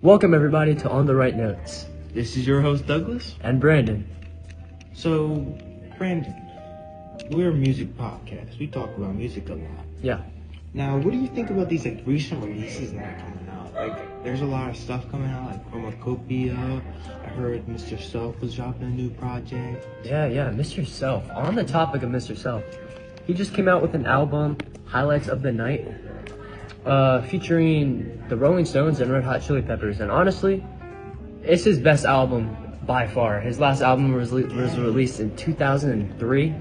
Welcome everybody to On the Right Notes. This is your host, Douglas. And Brandon. So, Brandon, we're a music podcast. We talk about music a lot. Yeah. Now, what do you think about these recent releases that are coming out? There's a lot of stuff coming out, like Chromacopia. I heard Mr. Self was dropping a new project. Yeah, Mr. Self. On the topic of Mr. Self, he just came out with an album, Highlights of the Night, featuring the Rolling Stones and Red Hot Chili Peppers. And honestly, it's his best album by far. His last album was released in 2003,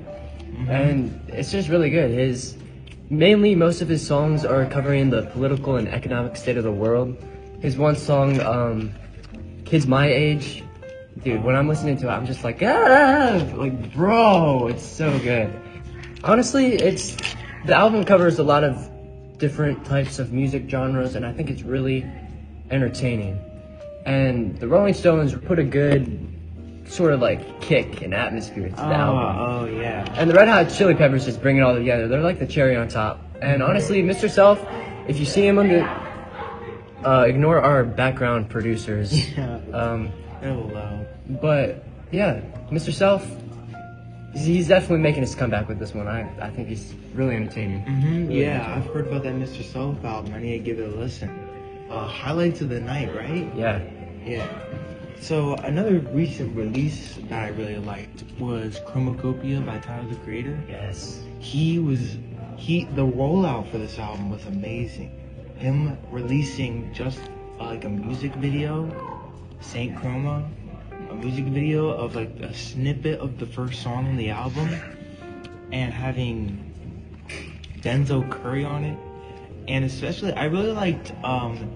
and it's just really good. Most of his songs are covering the political and economic state of the world. His one song, Kids My Age, dude, when I'm listening to it, I'm just like, bro, it's so good. Honestly, the album covers a lot of different types of music genres, and I think it's really entertaining. And the Rolling Stones put a good sort of kick and atmosphere to the album. Oh, yeah. And the Red Hot Chili Peppers just bring it all together. They're like the cherry on top. And honestly, Mr. Self, if you see him ignore our background producers. Yeah. Hello. But yeah, Mr. Self, he's definitely making his comeback with this one. I think he's really entertaining. Really Yeah, I've heard about that Mr. Self album. I need to give it a listen. Highlights of the Night, right? Yeah. Yeah. So another recent release that I really liked was Chromacopia by Tyler the Creator. Yes. The rollout for this album was amazing. Him releasing just a music video, Saint Chroma, a music video of a snippet of the first song in the album, and having Denzel Curry on it. And especially, I really liked,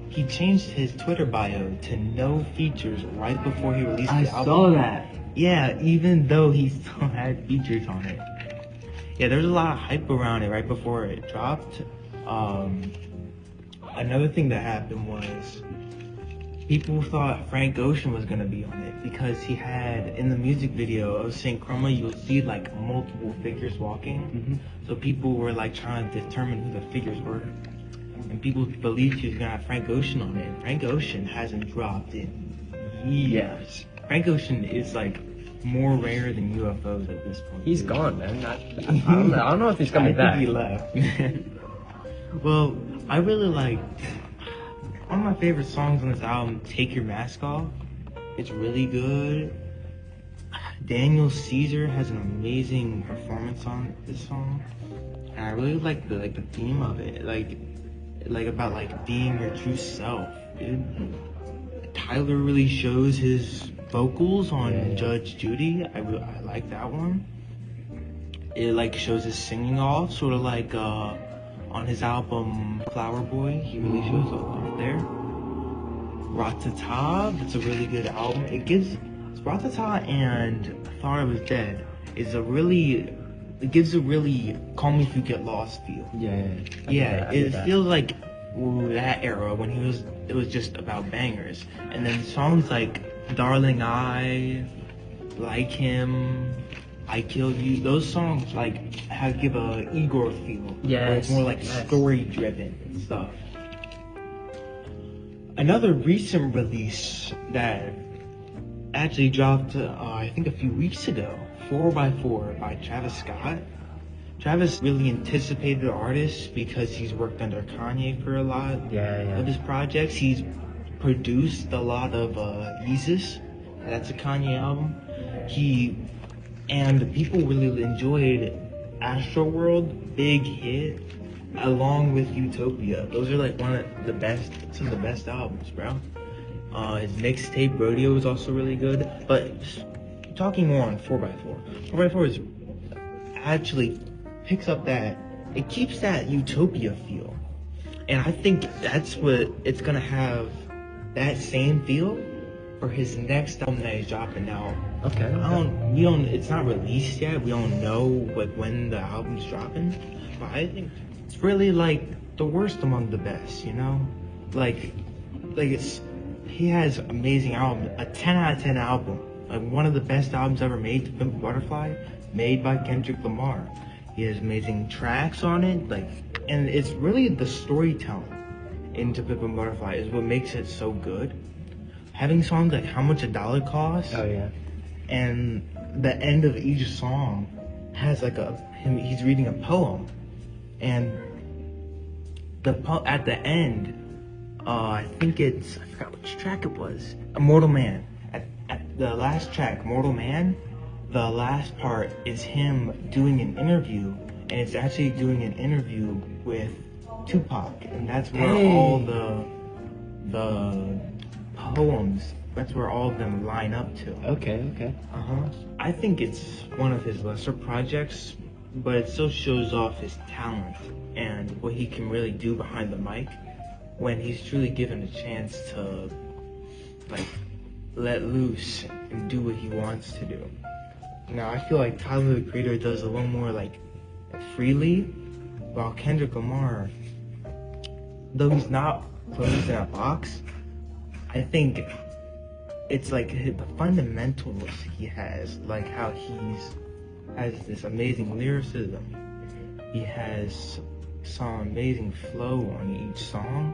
he changed his Twitter bio to no features right before he released the album. I saw that. Yeah, even though he still had features on it. Yeah, there's a lot of hype around it right before it dropped. Another thing that happened was people thought Frank Ocean was going to be on it because he had, in the music video of Saint Chroma, you would see multiple figures walking. So people were trying to determine who the figures were. And people believed he was going to have Frank Ocean on it. And Frank Ocean hasn't dropped in years. Frank Ocean is more rare than UFOs at this point. He's gone, man. I don't know if he's coming back. He left. Well, I really like one of my favorite songs on this album, Take Your Mask Off. It's really good. Daniel Caesar has an amazing performance on this song. And I really like the theme of it. About being your true self, dude. Tyler really shows his vocals on Judge Judy. I like that one. It shows his singing off, sort of on his album Flower Boy. He really shows off there. Ratata, that's a really good album. Ratata and Thought I Was Dead it gives a really Call Me If You Get Lost feel. Yeah. It feels like that era when it was just about bangers. And then songs like Darling I, Like Him, I Killed You, those songs give a Igor feel. Yes. Where it's more story driven and stuff. Another recent release that actually dropped I think a few weeks ago, 4x4 by Travis Scott. Travis really anticipated the artist because he's worked under Kanye for a lot of his projects. He's produced a lot of Yeezus. That's a Kanye album. And people really enjoyed Astroworld, big hit, along with Utopia. Those are some of the best albums, bro. His mixtape Rodeo is also really good. But talking more on 4x4. 4x4 is actually picks up it keeps that Utopia feel. And I think that's what it's gonna have, that same feel for his next album that he's dropping now. Okay. It's not released yet. We don't know when the album's dropping. But I think it's really the worst among the best, you know? He has amazing albums. A 10 out of 10 album. One of the best albums ever made, To Pimp a Butterfly, made by Kendrick Lamar. He has amazing tracks on it, and it's really the storytelling in To Pimp a Butterfly is what makes it so good. having songs like How Much a Dollar Costs, Oh yeah. and the end of each song has like he's reading a poem, and at the end, I forgot which track it was. Mortal Man. At the last track, Mortal Man, the last part is him doing an interview, and it's actually doing an interview with Tupac, and that's where all the poems, that's where all of them line up to. Okay. I think it's one of his lesser projects, but it still shows off his talent and what he can really do behind the mic when he's truly given a chance to like let loose and do what he wants to do. Now I feel like Tyler the Creator does a little more like freely, while Kendrick Lamar, though he's not closed in a box, I think it's like the fundamentals he has, like how has this amazing lyricism. He has some amazing flow on each song,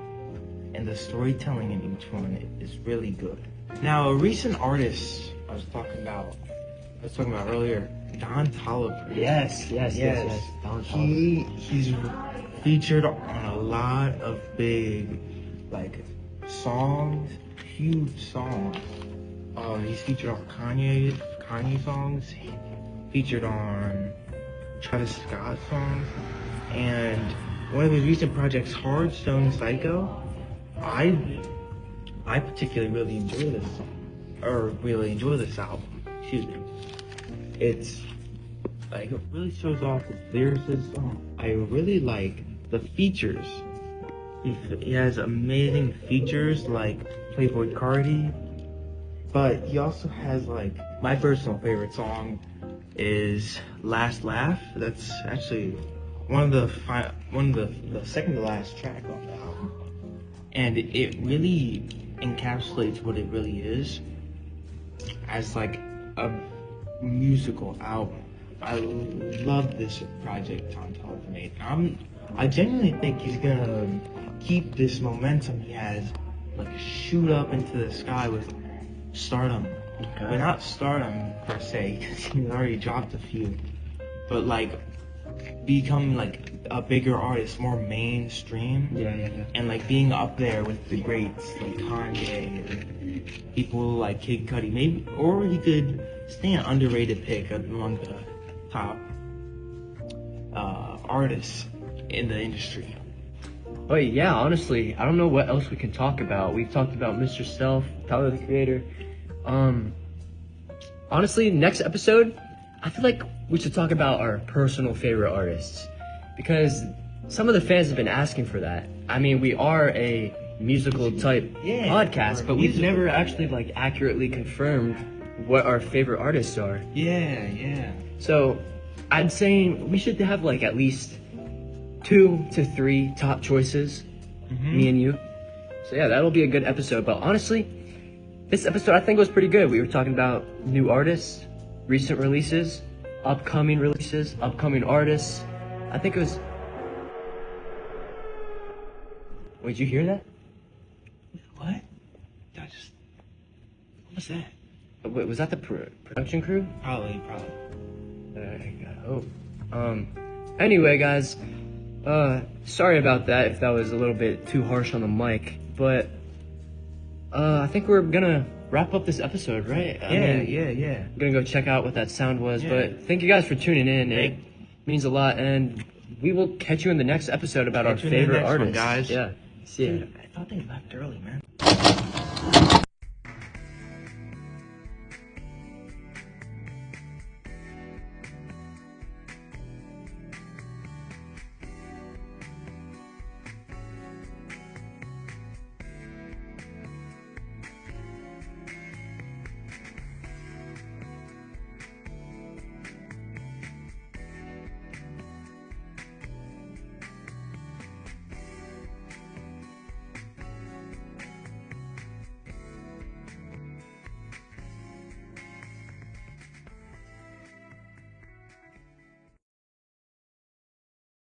and the storytelling in each one is really good. Now, a recent artist I was talking about earlier, Don Toliver. Yes. Don Toliver. He's featured on a lot of big, like, songs, huge songs. He's featured on Kanye songs. He featured on Travis Scott songs, and one of his recent projects, Hard Stone Psycho, I particularly really enjoy this song, or really enjoy this album. Excuse me. It's like it really shows off his lyricism. I really like the features. He has amazing features like Playboy Cardi, but he also has like my personal favorite song is Last Laugh. That's actually one of the second to last track on the album, and it really encapsulates what it really is as like a musical album. I love this project Don Toliver made. I genuinely think he's gonna keep this momentum he has, like shoot up into the sky with stardom. Okay. Well, not stardom per se, because he's already dropped a few, but like become like a bigger artist, more mainstream. Yeah. And like being up there with the greats like Kanye and people like Kid Cudi, maybe, or he could stay an underrated pick among the top artists in the industry. But yeah, honestly, I don't know what else we can talk about. We've talked about Mr. Self, Tyler the Creator. Honestly, next episode, I feel like we should talk about our personal favorite artists, because some of the fans have been asking for that. I mean, we are a musical type podcast, but we've never actually like accurately confirmed what our favorite artists are. Yeah. So I'd say we should have like at least 2 to 3 top choices, me and you. So yeah, that'll be a good episode. But honestly, this episode I think was pretty good. We were talking about new artists, recent releases, upcoming artists. I think it was... Wait, did you hear that? What? What was that? Wait, was that the production crew? Probably. I hope. Anyway, guys, sorry about that if that was a little bit too harsh on the mic, but I think we're gonna wrap up this episode, right? Yeah. I'm gonna go check out what that sound was, Yeah. but thank you guys for tuning in. It means a lot, and we will catch you in the next episode about our Catch you in the favorite next one, artists. guys. Yeah. See ya. I thought they left early, man.